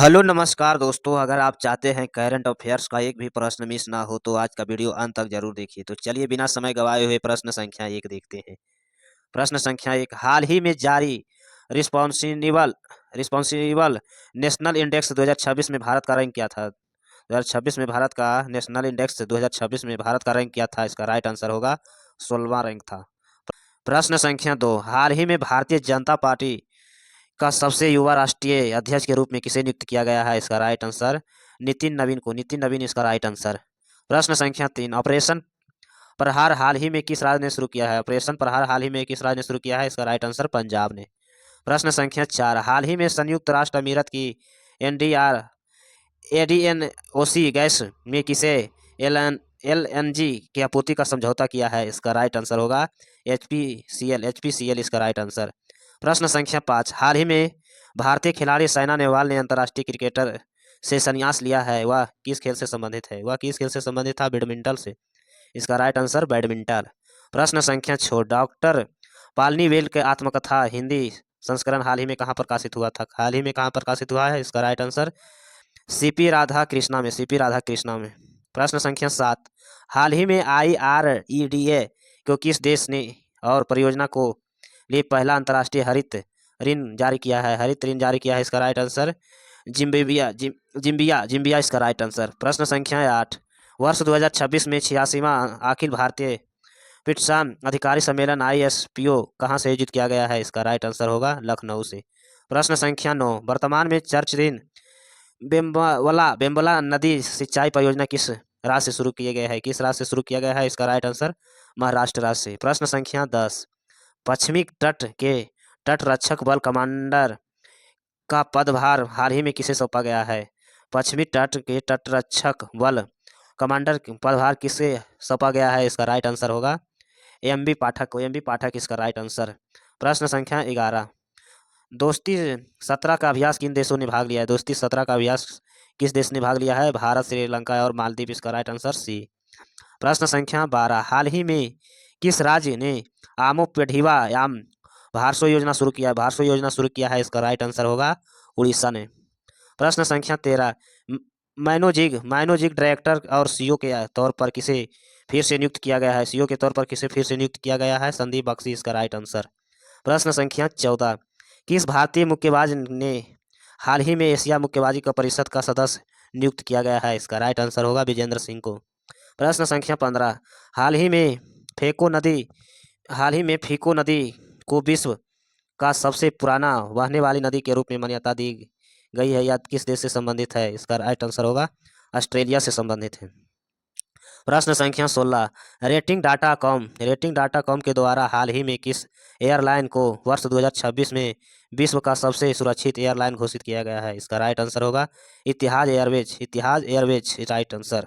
Hello नमस्कार दोस्तों, अगर आप चाहते हैं करंट अफेयर्स का एक भी प्रश्न मिस ना हो तो आज का वीडियो अंत तक जरूर देखिए। तो चलिए बिना समय गवाए हुए प्रश्न संख्या 1 देखते हैं। प्रश्न संख्या 1, हाल ही में जारी रिस्पॉन्सिबल रिस्पॉन्सिबल नेशनल इंडेक्स 2026 में भारत का रैंक क्या था? 2026 में भारत का नेशनल इंडेक्स 2026 में भारत का रैंक क्या था? इसका राइट आंसर होगा 16वां रैंक था। प्रश्न संख्या 2, हाल ही में भारतीय जनता पार्टी का सबसे युवा राष्ट्रीय अध्यक्ष के रूप में किसे नियुक्त किया गया है? इसका राइट आंसर नितिन नवीन को। नितिन नवीन इसका राइट आंसर। प्रश्न संख्या 3, ऑपरेशन प्रहार हाल ही में किस राज्य ने शुरू किया है? ऑपरेशन प्रहार हाल ही में किस राज्य ने शुरू किया है? इसका राइट आंसर पंजाब ने। प्रश्न संख्या 4, हाल ही में संयुक्त राष्ट्र अमीरात की एनडीआर एडीएनओसी गैस में किसे एलएनजी की आपूर्ति का समझौता किया है? इसका राइट आंसर होगा एचपीसीएल इसका राइट आंसर। प्रश्न संख्या 5, हाल ही में भारतीय खिलाड़ी साइना नेहवाल ने अंतर्राष्ट्रीय क्रिकेटर से संन्यास लिया है, वह किस खेल से संबंधित है? वह किस खेल से संबंधित था? बैडमिंटन से। इसका राइट आंसर बैडमिंटन। प्रश्न संख्या 6, डॉक्टर पालनी वेल के आत्मकथा हिंदी संस्करण हाल ही में कहाँ प्रकाशित हुआ था? हाल ही में कहाँ प्रकाशित हुआ है? इसका right answer CP Radha Krishna में। प्रश्न संख्या 7, हाल ही में IREDA को किस देश ने और परियोजना को लिए पहला अंतर्राष्ट्रीय हरित ऋण जारी किया है? हरित ऋण जारी किया है। इसका राइट आंसर जिम्बिया इसका राइट आंसर। प्रश्न संख्या 8, वर्ष 2026 में 86वां अखिल भारतीय पिटसान अधिकारी सम्मेलन ISPO कहाँ से आयोजित किया गया है? इसका राइट आंसर होगा लखनऊ से। प्रश्न संख्या 9, वर्तमान में चर्चित बेम्बला नदी सिंचाई परियोजना किस राज्य से शुरू किए गए हैं? किस राज्य से शुरू किया गया है? इसका राइट आंसर महाराष्ट्र राज्य से। प्रश्न संख्या 10, पश्चिमी तट के तट रक्षक बल कमांडर का पदभार हाल ही में किसे सौंपा गया है? पश्चिमी तट के तटरक्षक बल कमांडर पदभार किसे सौंपा गया है? इसका राइट आंसर होगा एमबी पाठक को। एमबी पाठक इसका राइट आंसर। प्रश्न संख्या 11, दोस्ती 17 का अभ्यास किन देशों ने भाग लिया है? दोस्ती 17 का अभ्यास किस देश ने भाग लिया है? भारत, श्रीलंका और मालदीव इसका राइट आंसर सी। प्रश्न संख्या 12, हाल ही में किस राज्य ने आमो पेढ़ीवा याम भारसो योजना शुरू किया है? भारसो योजना शुरू किया है। इसका राइट आंसर होगा उड़ीसा ने। प्रश्न संख्या 13, माइनोजिग डायरेक्टर और सीईओ के तौर पर किसे फिर से नियुक्त किया गया है? सीईओ के तौर पर किसे फिर से नियुक्त किया गया है? संदीप बख्शी इसका राइट आंसर। प्रश्न संख्या 14, किस भारतीय मुक्केबाज ने हाल ही में एशिया मुक्केबाजी का परिषद का सदस्य नियुक्त किया गया है? इसका राइट आंसर होगा विजेंद्र सिंह को। प्रश्न संख्या 15, हाल ही में फीको नदी को विश्व का सबसे पुराना बहने वाली नदी के रूप में मान्यता दी गई है, या किस देश से संबंधित है? इसका राइट आंसर होगा ऑस्ट्रेलिया से संबंधित है। प्रश्न संख्या 16, रेटिंग डाटा कॉम के द्वारा हाल ही में किस एयरलाइन को वर्ष 2026 में विश्व का सबसे सुरक्षित एयरलाइन घोषित किया गया है? इसका राइट आंसर होगा इतिहाद एयरवेज राइट आंसर।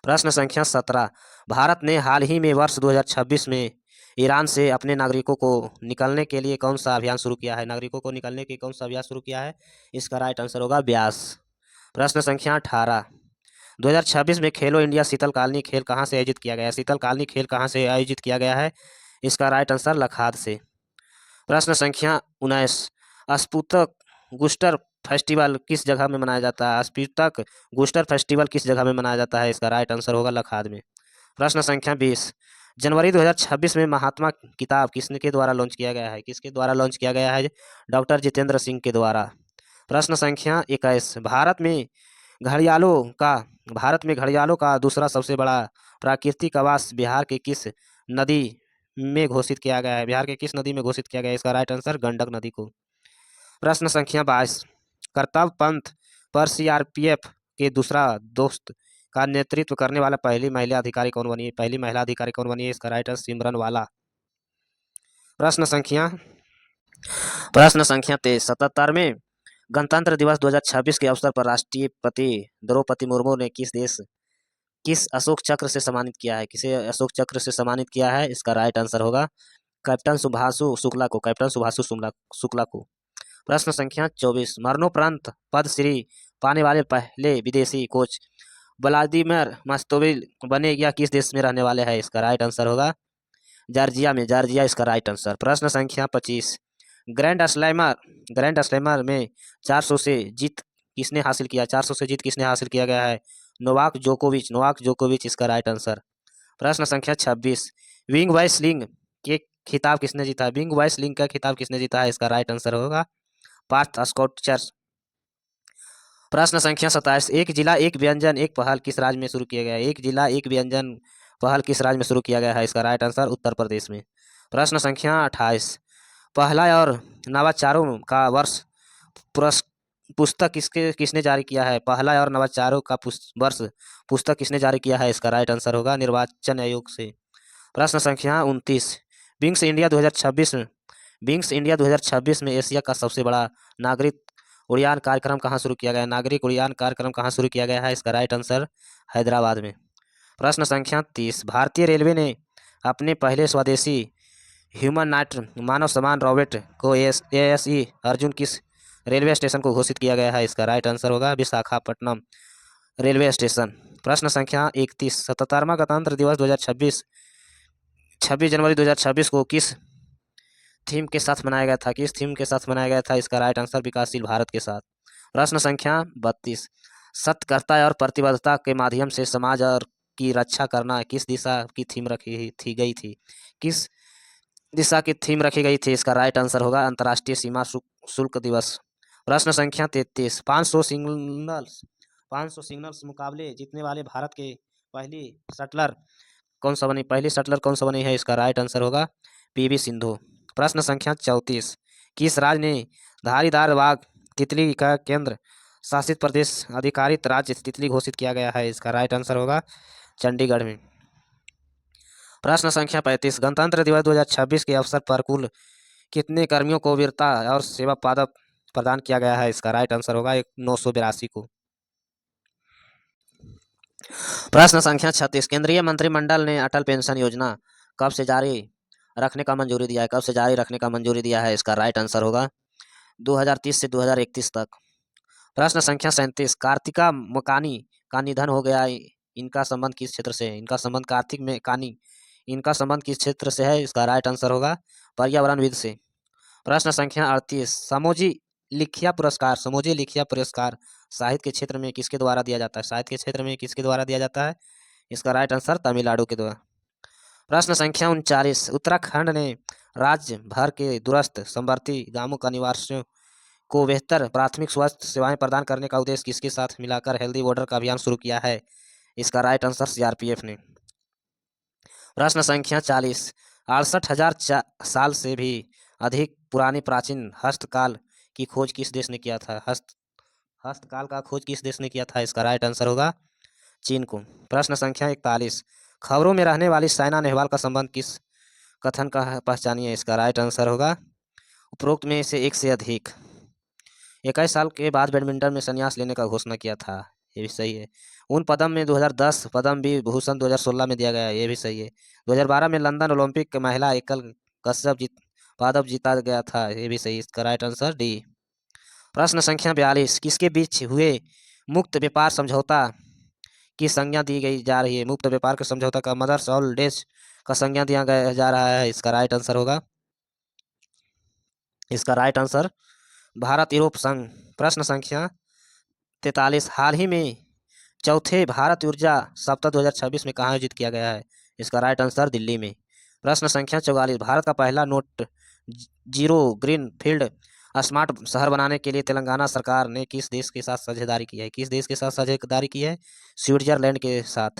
प्रश्न संख्या 17, भारत ने हाल ही में वर्ष 2026 में ईरान से अपने नागरिकों को निकलने के लिए कौन सा अभियान शुरू किया है? नागरिकों को निकलने के कौन सा अभियान शुरू किया है? इसका राइट आंसर होगा ब्यास। प्रश्न संख्या 18, 2026 में खेलो इंडिया शीतलकालीन खेल कहाँ से आयोजित किया गया है? शीतलकालीन खेल कहाँ से आयोजित किया गया है? इसका राइट आंसर लखाद से। प्रश्न संख्या 19, स्पुतक गुस्टर फेस्टिवल किस जगह में मनाया जाता है? स्पुतक गुस्टर फेस्टिवल किस जगह में मनाया जाता है? इसका राइट आंसर होगा लखाद में। प्रश्न संख्या 20, जनवरी 2026 में महात्मा किताब किसने के द्वारा लॉन्च किया गया है? किसके द्वारा लॉन्च किया गया है? डॉक्टर जितेंद्र सिंह के द्वारा। प्रश्न संख्या 21, भारत में घड़ियालों का दूसरा सबसे बड़ा प्राकृतिक आवास बिहार के किस नदी में घोषित किया गया है? बिहार के किस नदी में घोषित किया गया है? इसका राइट आंसर गंडक नदी को। प्रश्न संख्या 22, कर्तव्य पंथ पर सीआरपीएफ के दूसरा दोस्त का नेतृत्व करने वाला पहली महिला अधिकारी कौन बनी है? इसका राइट आंसर सिमरन वाला। प्रश्न संख्या 23, 77वें गणतंत्र दिवस 2026 के अवसर पर राष्ट्रपति द्रौपदी मुर्मू ने किस अशोक चक्र से सम्मानित किया है? किसे अशोक चक्र से सम्मानित किया है? इसका राइट आंसर होगा कैप्टन सुभाषु शुक्ला को। प्रश्न संख्या 24, मरणोपरांत पद्मश्री पाने वाले पहले विदेशी कोच व्लादिमीर मास्तोविल बने या किस देश में रहने वाले हैं? इसका राइट आंसर होगा जॉर्जिया इसका राइट आंसर। प्रश्न संख्या 25, ग्रैंड स्लैमर में 400 से जीत किसने हासिल किया, 400 से जीत किसने हासिल किया गया है, नोवाक जोकोविच इसका राइट आंसर। प्रश्न संख्या 26, विंग वाई स्लिंग के खिताब किसने जीता है, विंग वाई स्लिंग का खिताब किसने जीता है, इसका राइट आंसर होगा पार्थ स्कॉटचर। प्रश्न संख्या 27, एक जिला एक व्यंजन एक पहल किस राज्य में शुरू किया गया है, एक जिला एक व्यंजन पहल किस राज्य में शुरू किया गया है, इसका राइट आंसर उत्तर प्रदेश में। प्रश्न संख्या 28, पहला और नवाचारों का वर्ष पुस्तक किसने जारी किया है, पहला और नवाचारों का वर्ष पुस्तक किसने जारी किया है, इसका राइट आंसर होगा निर्वाचन आयोग से। प्रश्न संख्या 29, विंग्स इंडिया 2026 में एशिया का सबसे बड़ा नागरिक उड़ान कार्यक्रम कहाँ शुरू किया गया, नागरिक उड़ान कार्यक्रम कहाँ शुरू किया गया है, इसका राइट आंसर हैदराबाद में। प्रश्न संख्या 30, भारतीय रेलवे ने अपने पहले स्वदेशी ह्यूमनाइट मानव समान रॉकेट को ASE अर्जुन किस रेलवे स्टेशन को घोषित किया गया है, इसका राइट आंसर होगा विशाखापट्टनम रेलवे स्टेशन। प्रश्न संख्या 31, 77वां गणतंत्र दिवस 2026 26 जनवरी 2026 को किस थीम के साथ मनाया गया था, किस थीम के साथ मनाया गया था, इसका राइट आंसर विकासशील भारत के साथ। प्रश्न संख्या 32, सत्यकर्ता और प्रतिबद्धता के माध्यम से समाज और की रक्षा करना किस दिशा की थीम रखी गई थी, किस दिशा की थीम रखी गई थी, इसका राइट आंसर होगा अंतर्राष्ट्रीय सीमा शुल्क दिवस। प्रश्न संख्या 33, 500 सिग्नल्स मुकाबले जीतने वाले भारत के पहली शटलर कौन सा बनी है, इसका राइट आंसर होगा PV सिंधु। प्रश्न संख्या 34, किस राज्य ने धारीदार बाघ तितली का केंद्र शासित प्रदेश अधिकारित राज्य तितली घोषित किया गया है, इसका राइट आंसर होगा चंडीगढ़ में। प्रश्न संख्या 35, गणतंत्र दिवस 2026 के अवसर पर कुल कितने कर्मियों को वीरता और सेवा पदक प्रदान किया गया है, इसका राइट आंसर होगा 982 को। प्रश्न संख्या 36, केंद्रीय मंत्रिमंडल ने अटल पेंशन योजना कब से जारी रखने का मंजूरी दिया है, इसका राइट आंसर होगा 2030 से 2031 तक। प्रश्न संख्या 37, कार्तिका मकानी का निधन हो गया, इनका संबंध किस क्षेत्र से है, कार्तिक मेकानी इनका संबंध किस क्षेत्र से है, इसका राइट आंसर होगा पर्यावरणविद से। प्रश्न संख्या 38, समोजी लिखिया पुरस्कार साहित्य के क्षेत्र में किसके द्वारा दिया जाता है, इसका राइट आंसर तमिलनाडु के द्वारा। प्रश्न संख्या 39, उत्तराखंड ने राज्य भर के दूरस्थ संवर्ती गांवों का निवासियों को बेहतर प्राथमिक स्वास्थ्य सेवाएं प्रदान करने का उद्देश्य किसके साथ मिलाकर हेल्दी बॉर्डर का अभियान शुरू किया है, इसका राइट आंसर CRPF ने। प्रश्न संख्या 40, 68,000 साल से भी अधिक पुरानी प्राचीन हस्तकाल की खोज किस देश ने किया था, हस्तकाल का खोज किस देश ने किया था, इसका राइट आंसर होगा चीन को। प्रश्न संख्या 41, खबरों में रहने वाली साइना नेहवाल का संबंध किस कथन का पहचानिए, इसका राइट आंसर होगा उपरोक्त में से एक से अधिक। 21 साल के बाद बैडमिंटन में संन्यास लेने का घोषणा किया था, ये भी सही है। उन पदम में 2010 पद्म विभूषण 2016 में दिया गया, ये भी सही है। 2012 में लंदन ओलंपिक महिला एकल पदक जीता गया था, ये भी सही, इसका राइट आंसर D। प्रश्न संख्या 42, किसके बीच हुए मुक्त व्यापार समझौता की संज्ञा दी गई जा रही है, मुक्त व्यापार के समझौता का मदर्स ऑल देश का संज्ञा दिया गया जा रहा है, इसका राइट आंसर होगा भारत यूरोप संघ। प्रश्न संख्या 43, हाल ही में चौथे भारत ऊर्जा सप्ताह 2026 में कहाँ आयोजित किया गया है, इसका राइट आंसर दिल्ली में। प्रश्न संख्या 44, भारत का पहला note zero green field smart शहर बनाने के लिए तेलंगाना सरकार ने किस देश के साथ साझेदारी की है, स्विट्जरलैंड के साथ।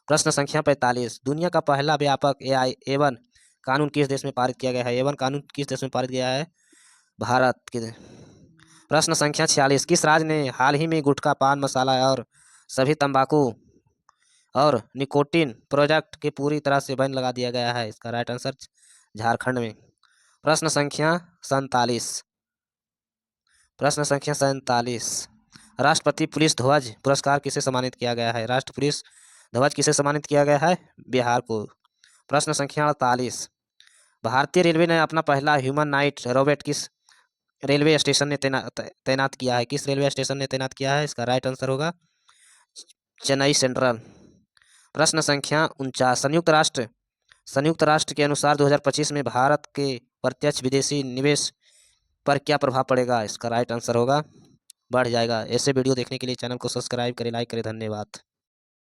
प्रश्न संख्या 45, दुनिया का पहला व्यापक A1 कानून किस देश में पारित किया गया है, A1 कानून किस देश में पारित किया है, भारत के। प्रश्न संख्या 46, किस राज्य ने हाल ही में गुटखा पान मसाला और सभी तंबाकू और निकोटीन प्रोडक्ट के पूरी तरह से बैन लगा दिया गया है, इसका राइट आंसर झारखंड में। प्रश्न संख्या 47, राष्ट्रपति पुलिस ध्वज पुरस्कार किसे सम्मानित किया गया है, बिहार को। प्रश्न संख्या 48, भारतीय रेलवे ने अपना पहला ह्यूमनाइट रोबोट किस रेलवे स्टेशन ने तैनात किया है, इसका राइट आंसर होगा चेन्नई सेंट्रल। प्रश्न संख्या 49, संयुक्त राष्ट्र के अनुसार 2025 में भारत के प्रत्यक्ष विदेशी निवेश पर क्या प्रभाव पड़ेगा, इसका राइट आंसर होगा बढ़ जाएगा। ऐसे वीडियो देखने के लिए चैनल को सब्सक्राइब करें, लाइक करें। धन्यवाद।